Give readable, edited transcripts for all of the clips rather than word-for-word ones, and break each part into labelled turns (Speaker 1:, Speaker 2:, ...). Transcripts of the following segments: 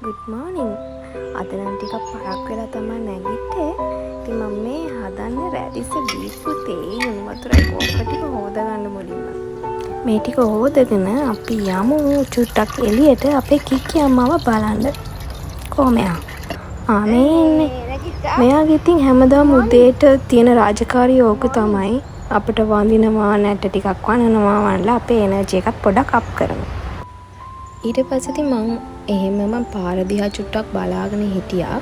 Speaker 1: good morning. අද නම් ටිකක් පරක් වෙලා තමයි නැගිට්ටේ. ඉතින් මම මේ හදන්නේ රැඩිස් බීට් පුතේ ලුණු වතුරයි කෝක ටික හොදගන්න මුලින්ම. මේ ටික හොදගෙන අපි යමු චුට්ටක් එළියට අපේ කික්කි අම්මව බලන්න. කොහමද? මේ ඉන්නේ. මෙයාගේ ඉතින් හැමදාම උදේට තියෙන රාජකාරිය ඕක තමයි. අපිට වඳිනවා නැට ටිකක් වනනවා වන්ලා අපේ එනර්ජි එකත් පොඩක් අප් කරමු. ඊට පස්සේ ඉතින් මම පාර දිහා චුට්ටක් බලාගෙන හිටියා.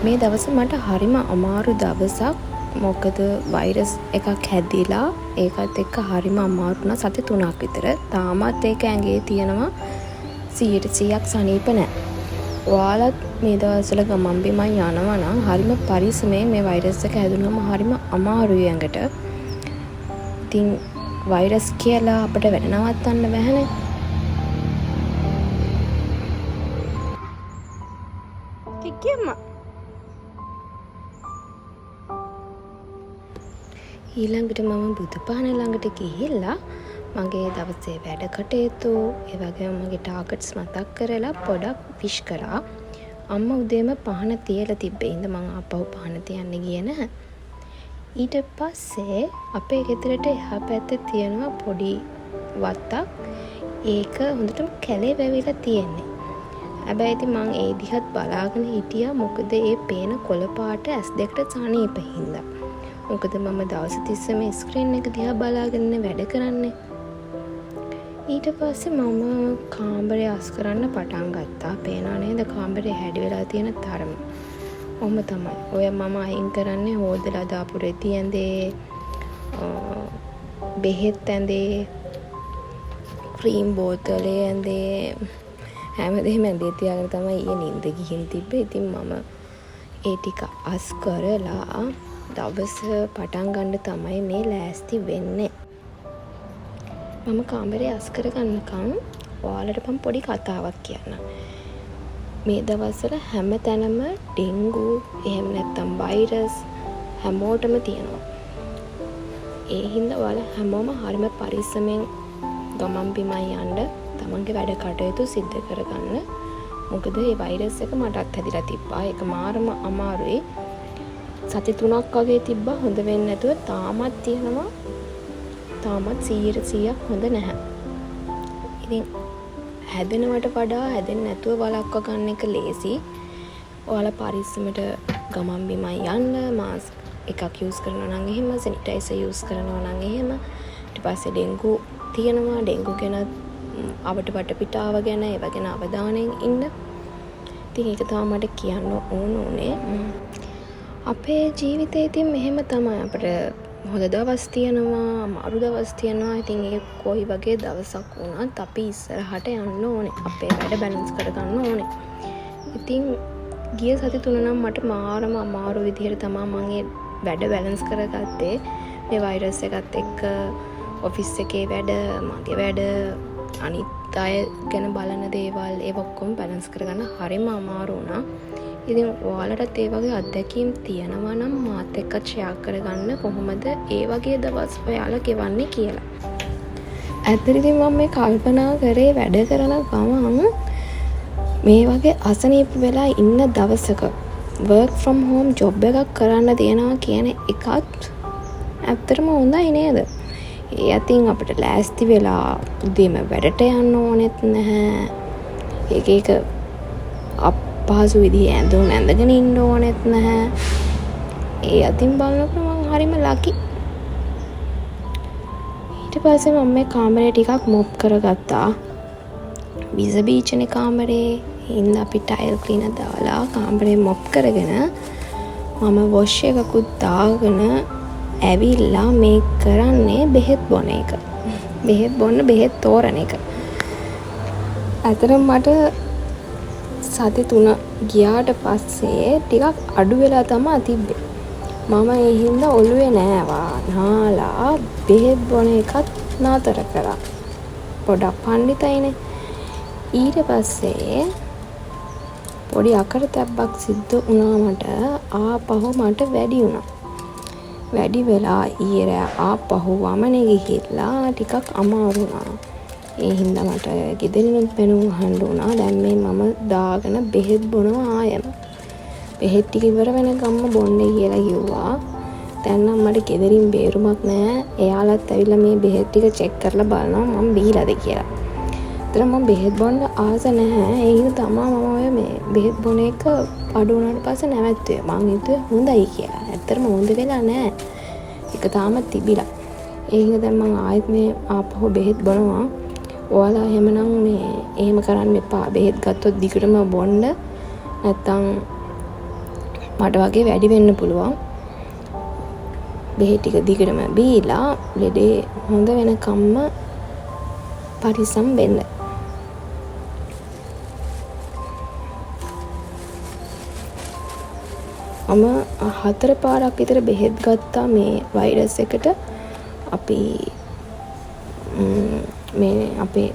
Speaker 1: මේ දවසේ මට හරිම අමාරු දවසක්. මොකද වෛරස් එකක් හැදිලා ඒකත් එක්ක හරිම අමාරු වුණා සති 3ක් විතර. තාමත් ඒක ඇඟේ තියෙනවා 100%ක් සනීප නැහැ. ඔයාලත් මේ දවස්වල ගමන් බිමන් යනවා නම් හරිම පරිස්සමෙන් මේ වෛරස් එක හැදුනම හරිම අමාරුයි ඇඟට. ඉතින් වෛරස් කියලා අපිට වැඩ නවත්තන්න බැහැනේ. ඊළඟට මම බුදුපාන ළඟට ගිහිල්ලා මගේ දවසේ වැඩ කටයුතු ඒ වගේම මගේ ටාගට්ස් මතක් කරලා පොඩක් විශ් කරා. අම්මා උදේම පහන තියලා තිබ්බේ. ඉතින් මම ආපහු පහන තියන්න ගියේ නැහැ. ඊට පස්සේ අපේ ගෙදරට එහා පැත්තේ තියෙනවා පොඩි වත්තක්. ඒක හොඳටම කැලේ වැවිලා තියෙන්නේ. හැබැයි ඉතින් මම ඒ දිහත් බලාගෙන හිටියා. මොකද ඒ පේන කොළ පාට ඇස් දෙකට සනීප හින්දා. මොකද මම දවස් 30 මේ ස්ක්‍රීන් එක දිහා බලාගෙන වැඩ කරන්නේ. ඊට පස්සේ මම කාමරය අස් කරන්න පටන් ගත්තා. පේනවා නේද කාමරේ හැඩි වෙලා තියෙන තරම. ඔහොම තමයි. ඔය මම අයින් කරන්නේ හොදලා දාපු රෙදි ඇඳේ, බෙහෙත් ඇඳේ, ක්‍රීම් බෝතලේ ඇඳේ, හැමදේම ඇඳේ තියාගෙන තමයි ඊයේ නිින්ද ගිහින් තිබ්බේ. ඉතින් මම ඒ ටික අස් කරලා දවස පටන් ගන්න තමයි මේ ලෑස්ති වෙන්නේ. මම කාමරේ අස් කරගන්නකම් ඔයාලට මම පොඩි කතාවක් කියන්නම්. මේ දවස්වල හැම තැනම ඩෙන්ගු එහෙම නැත්නම් වෛරස් හැමෝටම තියෙනවා. ඒ හින්දා ඔයාලා හැමෝම හරිම පරිස්සමෙන් ගමන් බිමන් යන්න තමන්ගේ වැඩ කටයුතු සිද්ධ කරගන්න. මොකද මේ වෛරස් එක මටත් හැදිලා තිබ්බා. ඒක මාරම අමාරුයි. සති 3ක් වගේ තිබ්බා හොඳ වෙන්නේ නැතුව. තාමත් තියෙනවා. තාමත් 100%ක් හොඳ නැහැ. ඉතින් හැදෙනවට වඩා හැදෙන්නේ නැතුව වළක්වා ගන්න එක ලේසි. ඔයාලා පරිස්සමට ගමන් බිමන් යන්න, මාස්ක් එකක් යූස් කරනවා නම් එහෙම, සැනිටයිසර් යූස් කරනවා නම් එහෙම. ඊට පස්සේ ඩෙන්ගු තියෙනවා. ඩෙන්ගු ගැන අපිට වටපිටාව ගැන ඒව ගැන අවධානයෙන් ඉන්න. ඉතින් ඒක තමයි මට කියන්න ඕනේ. අපේ ජීවිතේ ඉතින් මෙහෙම තමයි. අපිට හොඳ දවස් තියෙනවා, අමාරු දවස් තියෙනවා. ඉතින් ඒ කොයි වගේ දවසක් වුණත් අපි ඉස්සරහට යන්න ඕනේ. අපේ වැඩ බැලන්ස් කරගන්න ඕනේ. ඉතින් ගිය සති 3 නම් මට මාරම අමාරු විදිහට තමයි මම වැඩ බැලන්ස් කරගත්තේ. මේ වෛරස් එකත් එක්ක ඔෆිස් එකේ වැඩ, මගේ වැඩ, අනිත් අය ගැන බලන දේවල් ඒව ඔක්කොම බැලන්ස් කරගන්න හරිම අමාරු වුණා. ඉතින් ඔයාලටත් ඒ වගේ අත්දැකීම් තියෙනවා නම් මාත් එක්කත් ෂෙයා කරගන්න කොහොමද ඒ වගේ දවස් ඔයාලා ගෙවන්නේ කියලා. ඇත්තටම ඉතින් මම මේ කල්පනා කරේ වැඩ කරන ගමන් මේ වගේ අසනීප වෙලා ඉන්න දවසක work from home job එකක් කරන්න තියනවා කියන එකත් ඇත්තටම හොඳයි නේද? ඒ අතින් අපිට ලෑස්ති වෙලා උදේම වැඩට යන්න ඕනෙත් නැහැ. ඒක පහසු විදිහේ ඇඳුම් ඇඳගෙන ඉන්න ඕනෙත් නැහැ. ඒ අතින් බලනකොට මම හරිම ලකි. ඊට පස්සේ මම මේ කාමරේ ටිකක් මොප් කරගත්තා. විස බීචනේ කාමරේ. ඉන්න අපි ටයිල් ක්ලීනර් දාලා කාමරේ මොප් කරගෙන මම වොෂ් එකකුත් දාගෙන ඇවිල්ලා මේ කරන්නේ බෙහෙත් බොන එක. බෙහෙත් තෝරන එක. අතරම මට සති 3 ගියාට පස්සේ ටිකක් අඩු වෙලා තමයි තිබ්බේ. මම ඒ හින්දා ඔළුවේ නෑවා නාලා බෙහෙත් බොන එකත් නතර කරා. පොඩක් පණ්ඩිතයිනේ. ඊට පස්සේ පොඩි අකරතැබ්බක් සිද්ධ වුණා මට. ආපහු මට වැඩි වුණා. වැඩි වෙලා ඊයේ ආපහු වමනේ ගිහිල්ලා ටිකක් අමාරු වුණා. ඒ හින්දා මට ගෙදරිනුත් බැනුම් අහන්න වුණා. දැන් මේ මම දාගෙන බෙහෙත් බොනවා ආයෙම. බෙහෙත් ටික ඉවර වෙනකම්ම බොන්නේ කියලා කිව්වා. දැන් නම් මට ගෙදරින් බේරුමක් නැහැ. එයාලත් ඇවිල්ලා මේ බෙහෙත් ටික චෙක් කරලා බලනවා මම බීලාද කියලා. ඒතර මම බෙහෙත් බොන්න ආස නැහැ. ඒ හින්දා තමයි මම ඔය මේ බෙහෙත් බොන එක අඩු වුණාට පස්සේ නැවැත්තුවේ. මං හිතුවේ හොඳයි කියලා. ඇත්තටම හොඳ වෙලා නැහැ. ඒක තාමත් තිබිලා. ඒ හින්දා දැන් මම ආයෙත් මේ ආපහු බෙහෙත් බොනවා. ඔයාලා එහෙමනම් මේ එහෙම කරන්න එපා. බෙහෙත් ගත්තොත් දිගටම බොන්න. නැත්තම් මට වගේ වැඩි වෙන්න පුළුවන්. බෙහෙත් ටික දිගටම බීලා ලෙඩේ හොඳ වෙනකම්ම පරිස්සම් වෙන්න. මම 4 පාරක් විතර බෙහෙත් ගත්තා මේ වෛරස් එකට. අපි මේ අපේ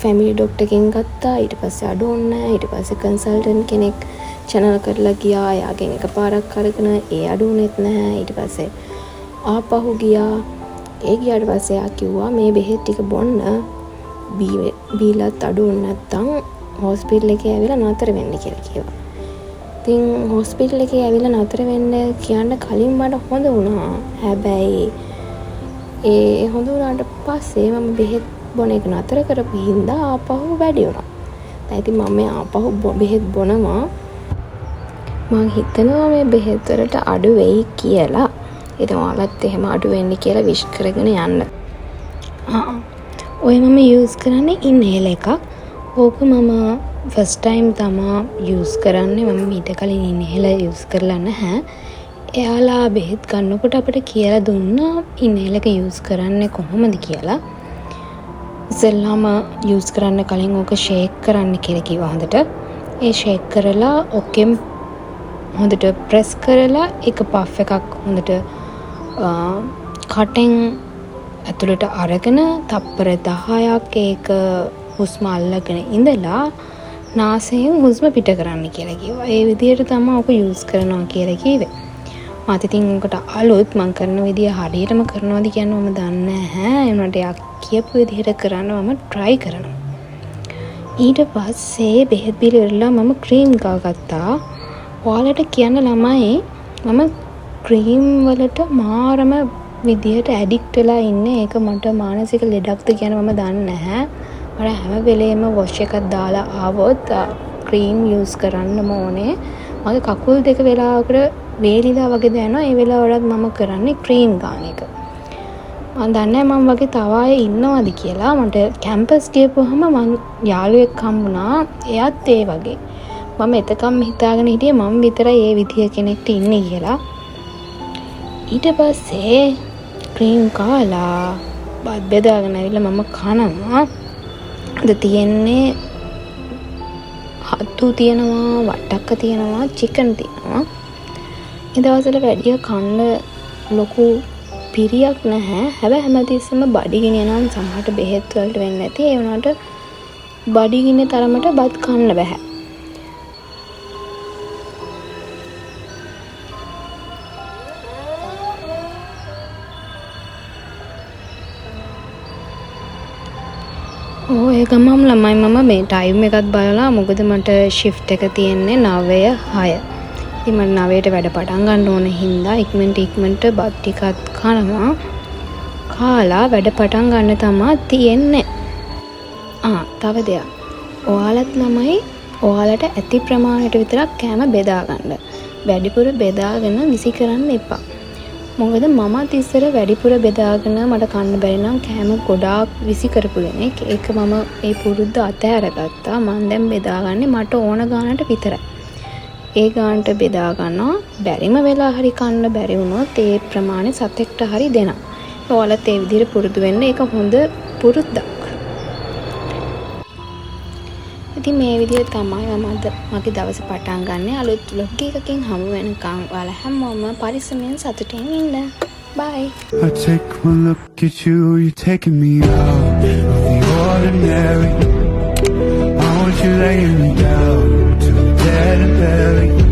Speaker 1: ෆැමිලි ඩොක්ටර් කෙනෙක් ගත්තා. ඊට පස්සේ අඩු වුණා. ඊට පස්සේ කන්සල්ටන්ට් කෙනෙක් channel කරලා ගියා. එයාගෙන් එකපාරක් අරගෙන ඒ අඩු වුණෙත් නැහැ. ඊට පස්සේ ආපහු ගියා. ඒ ගියාට පස්සේ එයා කිව්වා මේ බෙහෙත් ටික බොන්න බීලත් අඩු වුණ නැත්තම් හොස්පිටල් එකේ ඇවිල්ලා නතර වෙන්න කියලා කිව්වා. ඉතින් හොස්පිටල් එකේ ඇවිල්ලා නතර වෙන්න කියන්න කලින් මට හොඳ වුණා. හැබැයි ඒ හොඳ වුණාට පස්සේ මම බෙහෙත් බොන එක නතර කරපු හින්දා ආපහු වැඩි වුණා. දැන් ඉතින් මම ආපහු බෙහෙත් බොනවා. මම හිතනවා මේ බෙහෙත් වලට අඩු වෙයි කියලා. ඉතින් ඔයාලත් එහෙම අඩු වෙන්න කියලා විශ් කරගෙන යන්න. ඔය මම යූස් කරන්නේ ඉන්හේල් එකක්. ඕක මම ෆස්ට් ටයිම් තමා යූස් කරන්නේ. මම ඊට කලින් ඉන්හේල් යූස් කරලා නැහැ. එයාලා බෙහෙත් ගන්නකොට අපිට කියලා දුන්නා ඉන්හේල් එක යූස් කරන්නේ කොහොමද කියලා. ඉස්සෙල්ලාම යූස් කරන්න කලින් ඕක ෂේක් කරන්න කියලා කිව්වා හොඳට. ඒ ෂේක් කරලා ඔකෙන් හොඳට ප්‍රෙස් කරලා එක පෆ් එකක් හොඳට කටෙන් ඇතුළට අරගෙන තප්පර 10ක් ඒක හුස්ම අල්ලගෙන ඉඳලා නාසයෙන් හුස්ම පිට කරන්න කියලා කිව්වා. ඒ විදිහට තමයි ඔක යූස් කරනවා කියලා කිව්වේ. මට ඉතින් උකට අලුත් මම කරන විදිය හරියටම කරනවද කියන්න මම දන්නේ නැහැ. ඒ වුණාට යා කියපු විදිහට කරන්න මම try කරනවා. ඊට පස්සේ බෙහෙත් බීලා ඉවරලා මම ක්‍රීම් ගත්තා. ඔයාලට කියන්න ළමයි මම ක්‍රීම් වලට මාරම විදිහට ඇඩික්ට් වෙලා ඉන්නේ. ඒක මට මානසික ලෙඩක්ද කියන මම දන්නේ නැහැ. මට හැම වෙලේම වොෂ් එකක් දාලා ආවොත් ක්‍රීම් යූස් කරන්න ඕනේ. මගේ කකුල් දෙක වෙලාවකට වේලිලා වගේ දැනෙනවා. ඒ වෙලාවලත් මම කරන්නේ ක්‍රීම් ගන්න එක. මම දන්නේ මම වගේ තව අය ඉන්නවද කියලා. මට කැම්පස් ගියපුවාම මම යාළුවෙක් හම්බුණා. එයාත් ඒ වගේ. මම එතකම් හිතාගෙන හිටියේ මම විතරයි ඒ විදිය කෙනෙක්ට ඉන්නේ කියලා. ඊට පස්සේ ක්‍රීම් කාලා බත් බෙදාගෙන ඇවිල්ලා මම කනවා. අද තියෙන්නේ හතු තියෙනවා, වට්ටක්ක තියෙනවා, චිකන් තියෙනවා. ඒ දවස්වල වැඩි කන්න ලොකු පිරියක් නැහැ. හැබැයි හැමතිස්සෙම බඩගිනි යනවා. සමහරට බෙහෙත් වලට වෙන්නේ නැති. ඒ වුණාට බඩගිනි තරමට බත් කන්න බෑ. ඒ ගමම් ළමයි මම මේ ටයිම් එකත් බලලා මොකද මට ෂිෆ්ට් එක තියෙන්නේ 9:06. ඉතින් මම 9ට වැඩ පටන් ගන්න ඕන හින්දා ඉක්මනට බත් ටිකත් කනවා. කාලා වැඩ පටන් ගන්න තමයි තියෙන්නේ. තව දෙයක්. ඔයාලත් ළමයි ඔයාලට ඇති ප්‍රමාණයට විතරක් කෑම බෙදා ගන්න. වැඩිපුර බෙදාගෙන විසි කරන්න එපා. මොකද මමත් ඉස්සර වැඩිපුර බෙදාගෙන මට කන්න බැරි නම් කෑම ගොඩාක් විසි කරපු කෙනෙක්. ඒක මම ඒ පුරුද්ද අතහැරගත්තා. මම දැන් බෙදාගන්නේ මට ඕන ගානට විතරයි. ඒ ගානට බෙදා ගන්නවා. බැරිම වෙලා හරි කන්න බැරි වුණොත් ඒ ප්‍රමාණය සතෙක්ට හරි දෙනවා. ඔයාලත් ඒ විදිහට පුරුදු වෙන්න. ඒක හොඳ පුරුද්දක්. ඉතින් මේ විදිහ තමයි මම මගේ දවස පටන් ගන්න. අලුත් vlog එකකින් හමු වෙනකම් ඔයාලා හැමෝම පරිස්සමෙන් සතුටින් ඉන්න. Bye.
Speaker 2: I take one look at you, you're taking me out of the ordinary. I want you laying me down to the dead and buried.